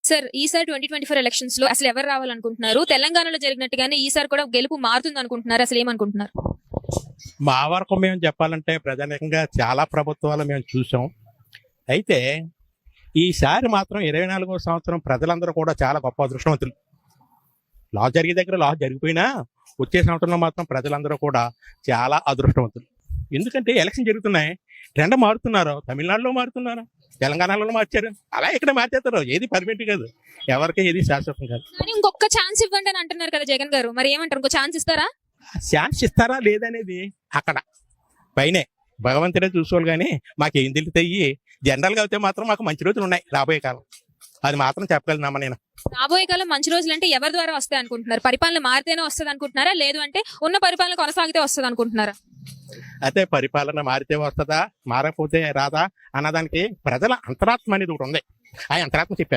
Sir ఈసారి 2024 elections లో అసలు ఎవరు రావాలనుకుంటున్నారు? తెలంగాణలో జరిగినట్టుగానే ఈసారి కూడా గెలుపు మారుతుంది అనుకుంటున్నారు? అసలు ఏమనుకుంటున్నారు? మా వరకు మేము చెప్పాలంటే ప్రధానంగా చాలా ప్రభుత్వాలు మేము చూసాం. అయితే ఈసారి మాత్రం 24వ సంవత్సరం ప్రజలందరూ కూడా చాలా గొప్ప అదృష్టవంతులు. లా జరిగే దగ్గర లా జరిగిపోయినా వచ్చే సంవత్సరంలో మాత్రం ప్రజలందరూ కూడా చాలా అదృష్టవంతులు. ఎందుకంటే ఎలక్షన్ జరుగుతున్నాయి, ట్రెండ్ మారుతున్నారు. తమిళనాడులో మారుతున్నారు, తెలంగాణలో మార్చారు, అలా ఇక్కడ మార్చేస్తారు. ఏది పర్మనెంట్ కాదు, ఎవరికి ఏది శాశ్వతం కాదు. కానీ ఇంకొక ఛాన్స్ ఇవ్వండి అని అంటున్నారు కదా జగన్ గారు, మరి ఏమంటారు? ఇంకో ఛాన్స్ ఇస్తారా? ఛాన్స్ ఇస్తారా లేదనేది అక్కడ పైనే భగవంతుడే చూసుకోవాలి. కానీ మాకేం తెలుస్తాయి? జనరల్గా అయితే మాత్రం మాకు మంచి రోజులు ఉన్నాయి రాబోయే కాలం, అది మాత్రం చెప్పగలిగినామా నేను. రాబోయే కాలం మంచి రోజులు అంటే ఎవరి ద్వారా వస్తాయి అనుకుంటున్నారు? పరిపాలన మారితేనే వస్తుంది అనుకుంటున్నారా, లేదు అంటే ఉన్న పరిపాలన కొనసాగితే వస్తుంది అనుకుంటున్నారా? అయితే పరిపాలన మారితే వస్తుందా, మారకపోతే రాదా అన్నదానికి ప్రజల అంతరాత్మ అనేది ఒకటి ఉంది. ఆ అంతరాత్మ చెప్పేది.